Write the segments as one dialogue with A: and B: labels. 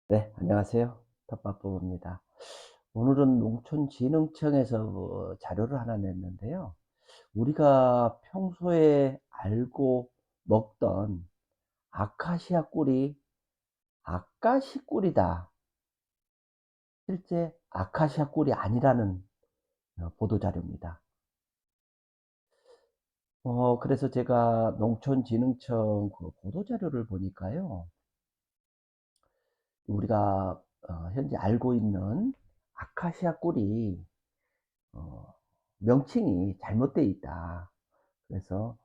A: 네, 안녕하세요. 텃밭부부입니다. 오늘은 농촌진흥청에서 자료를 하나 냈는데요. 우리가 평소에 알고 먹던 아카시아 꿀이 아까시 꿀이다. 실제 아카시아 꿀이 아니라는 보도 자료입니다. 그래서 제가 농촌진흥청 그 보도 자료를 보니까요. 우리가 현재 알고 있는 아카시아 꿀이 어, 명칭이 잘못되어 있다. 그래서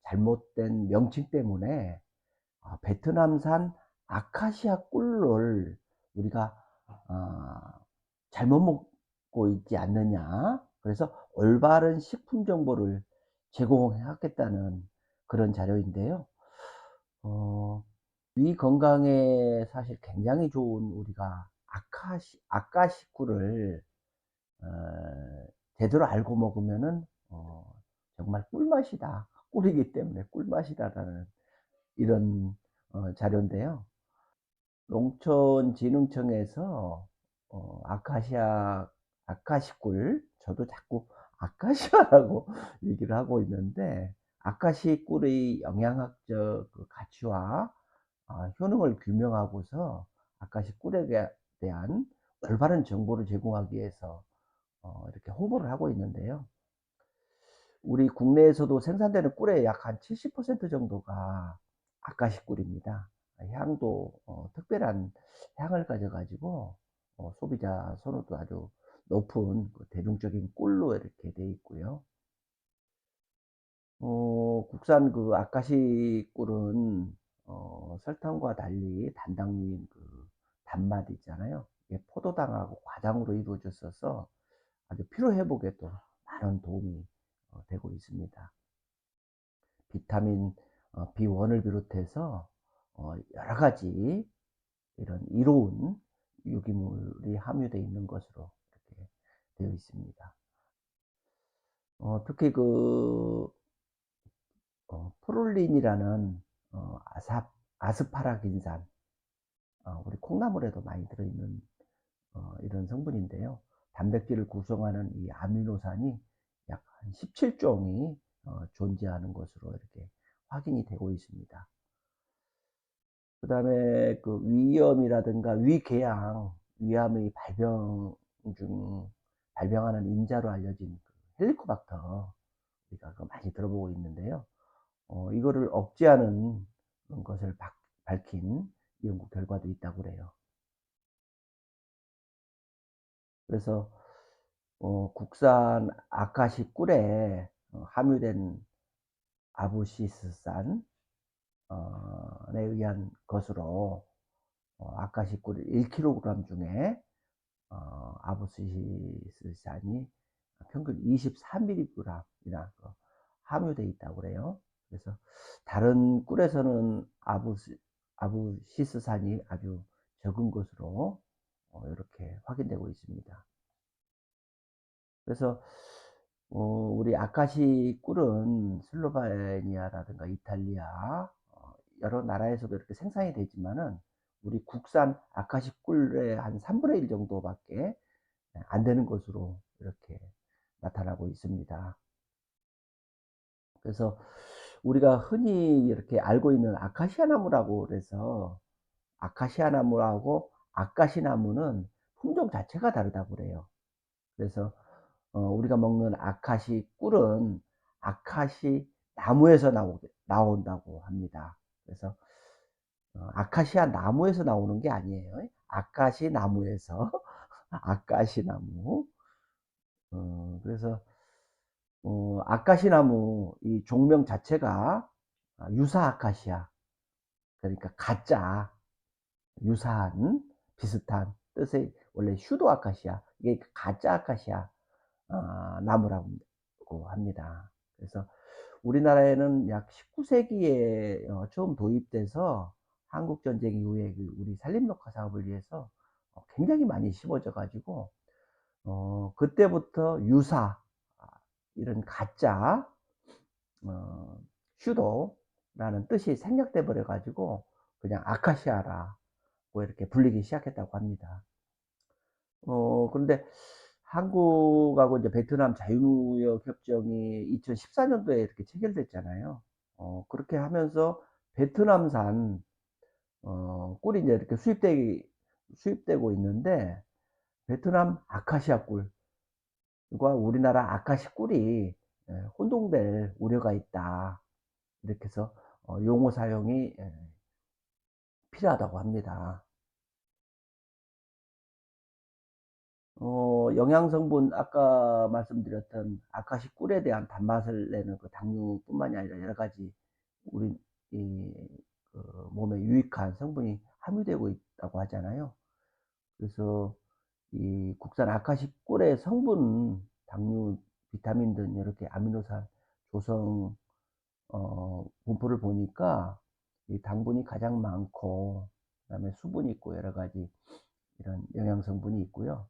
A: 잘못된 명칭 때문에 베트남산 아카시아 꿀을 우리가 아, 잘못 먹고 있지 않느냐. 그래서 올바른 식품 정보를 제공해 겠다는 그런 자료인데요. 어, 위 건강에 사실 굉장히 좋은 우리가 아카시 꿀을 어, 제대로 알고 먹으면은 정말 꿀맛이다. 꿀이기 때문에 꿀맛이다라는 이런 자료인데요. 농촌진흥청에서 아카시꿀, 저도 자꾸 아카시아라고 얘기를 하고 있는데, 아카시 꿀의 영양학적 그 가치와 효능을 규명하고서 아카시 꿀에 대한 올바른 정보를 제공하기 위해서 이렇게 홍보를 하고 있는데요. 우리 국내에서도 생산되는 꿀의 약 한 70% 정도가 아카시 꿀입니다. 향도 특별한 향을 가져가지고 소비자 선호도 아주 높은 그 대중적인 꿀로 이렇게 되어 있고요. 국산 그 아카시 꿀은 설탕과 달리 단당류인 그 단맛 있잖아요. 이게 포도당하고 과당으로 이루어졌어서 아주 피로 회복에도 많은 도움이 되고 있습니다. 비타민 B1을 비롯해서 여러 가지 이런 이로운 유기물이 함유되어 있는 것으로 이렇게 되어 있습니다. 특히 그 프롤린이라는 아스파라긴산, 우리 콩나물에도 많이 들어있는 이런 성분인데요. 단백질을 구성하는 이 아미노산이 약 한 17종이 존재하는 것으로 이렇게 확인이 되고 있습니다. 그 다음에 그 위염이라든가 위궤양, 위암의 발병하는 인자로 알려진 그 헬리코박터, 우리가 그 많이 들어보고 있는데요. 이거를 억제하는 것을 밝힌 연구 결과도 있다고 그래요. 그래서 국산 아카시 꿀에 함유된 아부시스산에 의한 것으로 아카시 꿀 1kg 중에 아부시스산이 평균 23mg이나 함유되어 있다고 그래요. 그래서 다른 꿀에서는 아부시스산이 아주 적은 것으로 이렇게 확인되고 있습니다. 그래서 우리 아카시 꿀은 슬로바니아라든가 이탈리아 여러 나라에서도 이렇게 생산이 되지만은 우리 국산 아카시 꿀의 한 3분의 1 정도밖에 안 되는 것으로 이렇게 나타나고 있습니다. 그래서 우리가 흔히 이렇게 알고 있는 아카시아 나무라고 그래서 아카시아 나무하고 아카시 나무는 품종 자체가 다르다고 그래요. 그래서 우리가 먹는 아카시 꿀은 아카시 나무에서 나온다고 합니다. 그래서 아카시아 나무에서 나오는 게 아니에요. 아카시 나무에서 아카시 나무. 그래서 아카시나무 이 종명 자체가 유사 아카시아, 그러니까 가짜, 유사한, 비슷한 뜻의 원래 슈도 아카시아, 이게 가짜 아카시아 나무라고 합니다. 그래서 우리나라에는 약 19세기에 처음 도입돼서 한국 전쟁 이후에 그 우리 산림녹화 사업을 위해서 굉장히 많이 심어져 가지고 그때부터 유사, 이런 가짜 어 슈도라는 뜻이 생략돼 버려 가지고 그냥 아카시아라 이렇게 불리기 시작했다고 합니다. 그런데 한국하고 이제 베트남 자유무역 협정이 2014 년도에 이렇게 체결됐잖아요. 그렇게 하면서 베트남산 꿀이 이제 이렇게 수입되고 있는데, 베트남 아카시아 꿀과 우리나라 아카시 꿀이 혼동될 우려가 있다. 이렇게 해서 용어 사용이 필요하다고 합니다. 영양 성분 아까 말씀드렸던 아카시 꿀에 대한 단맛을 내는 그 당류뿐만이 아니라 여러 가지 우리 이 몸에 유익한 성분이 함유되고 있다고 하잖아요. 그래서 이 국산 아카시 꿀의 성분, 당류, 비타민 등 이렇게 아미노산 조성 분포를 보니까 이 당분이 가장 많고, 그다음에 수분이 있고 여러 가지 이런 영양 성분이 있고요.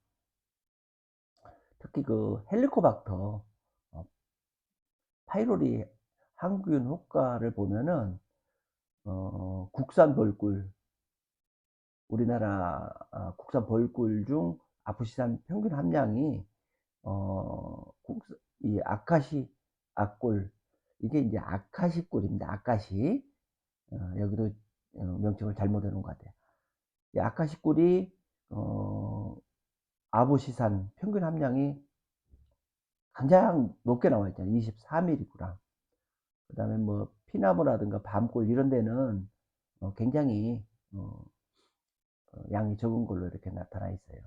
A: 특히 그 헬리코박터 파이로리 항균 효과를 보면은 국산 벌꿀, 우리나라 국산 벌꿀 중 아프시산 평균 함량이 이 아카시 아꿀, 이게 이제 아카시 꿀입니다. 아카시. 여기도 명칭을 잘못 해놓은 것 같아요. 이 아카시 꿀이 아부시산 평균 함량이 가장 높게 나와 있잖아요. 24mg. 그 다음에 뭐 피나무라든가 밤꿀 이런 데는 굉장히 양이 적은 걸로 이렇게 나타나 있어요.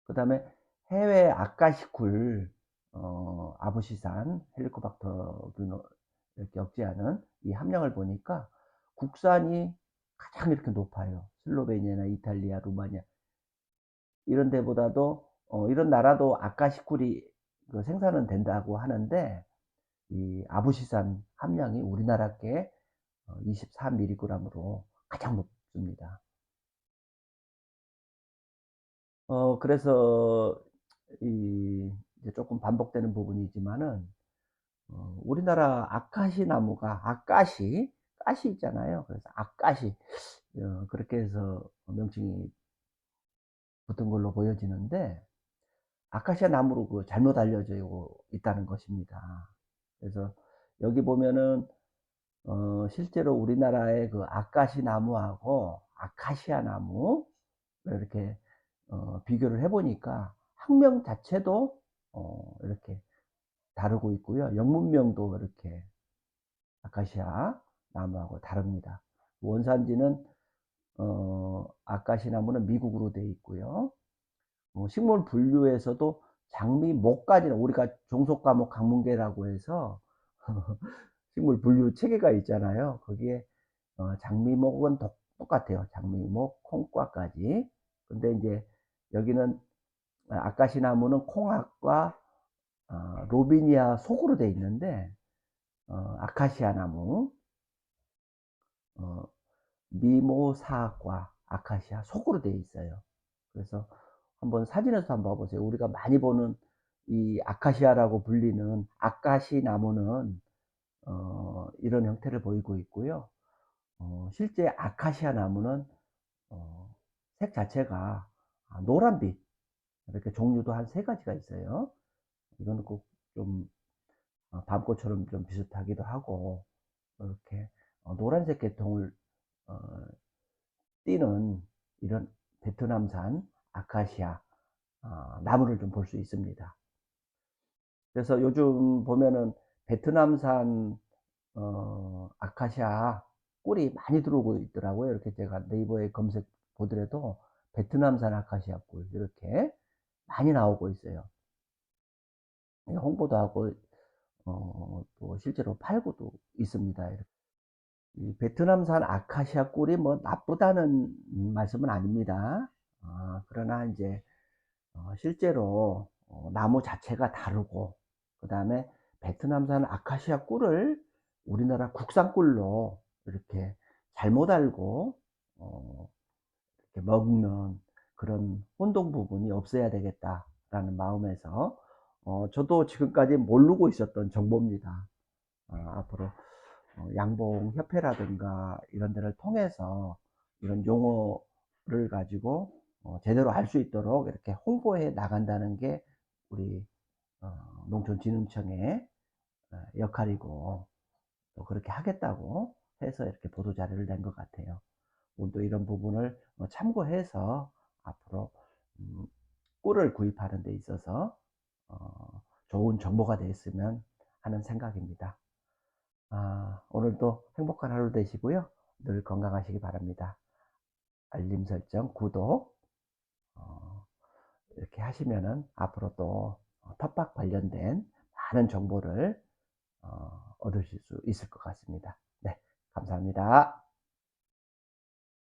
A: 그 다음에 해외 아카시쿨, 아부시산, 헬리코박터균을 이렇게 억제하는 이 함량을 보니까 국산이 가장 이렇게 높아요. 슬로베니아나 이탈리아, 루마니아 이런 데보다도 이런 나라도 아카시쿨이 그 생산은 된다고 하는데, 이 아부시산 함량이 우리나라께 24mg으로 가장 높습니다. 그래서 이제 조금 반복되는 부분이지만은 우리나라 아카시 나무가 가시 있잖아요. 그래서 아까시 그렇게 해서 명칭이 붙은 걸로 보여지는데, 아카시아 나무로 그 잘못 알려져 있다는 것입니다. 그래서 여기 보면은 실제로 우리나라의 그 아카시 나무하고 아카시아 나무 이렇게 비교를 해 보니까 학명 자체도 이렇게 다르고 있고요. 영문명도 이렇게 아카시아 나무하고 다릅니다. 원산지는 아카시 나무는 미국으로 되어 있고요. 식물 분류에서도 장미목까지는 우리가 종속과목 학문계라고 해서 식물 분류 체계가 있잖아요. 거기에 장미목은 똑같아요. 장미목, 콩과까지. 근데 이제 여기는 아카시 나무는 콩학과 로비니아 속으로 되어 있는데, 아카시아 나무 미모사학과 아카시아 속으로 되어 있어요. 그래서 한번 사진에서 한번 봐보세요. 우리가 많이 보는 이 아카시아라고 불리는 아카시 나무는 이런 형태를 보이고 있고요. 실제 아카시아 나무는 색 자체가 노란빛, 이렇게 종류도 한 3가지가 있어요. 이거는 꼭 좀 밤꽃처럼 좀 비슷하기도 하고, 이렇게 노란색 계통을 띠는 이런 베트남산 아카시아 나무를 좀 볼 수 있습니다. 그래서 요즘 보면은 베트남산 아카시아 꿀이 많이 들어오고 있더라고요. 이렇게 제가 네이버에 검색 보더라도 베트남산 아카시아 꿀 이렇게 많이 나오고 있어요. 홍보도 하고 또 실제로 팔고도 있습니다. 이 베트남산 아카시아 꿀이 뭐 나쁘다는 말씀은 아닙니다. 그러나 이제 실제로 나무 자체가 다르고, 그 다음에 베트남산 아카시아 꿀을 우리나라 국산 꿀로 이렇게 잘못 알고 이렇게 먹는 그런 혼동 부분이 없어야 되겠다라는 마음에서 저도 지금까지 모르고 있었던 정보입니다. 앞으로 양봉협회라든가 이런 데를 통해서 이런 용어를 가지고 제대로 알 수 있도록 이렇게 홍보해 나간다는 게 우리 농촌진흥청의 역할이고, 또 그렇게 하겠다고 해서 이렇게 보도 자료를 낸 것 같아요. 오늘도 이런 부분을 참고해서 앞으로 꿀을 구입하는 데 있어서 좋은 정보가 됐으면 하는 생각입니다. 오늘도 행복한 하루 되시고요. 늘 건강하시기 바랍니다. 알림 설정, 구독 이렇게 하시면은 앞으로 또 텃밭 관련된 많은 정보를 얻으실 수 있을 것 같습니다. 네, 감사합니다.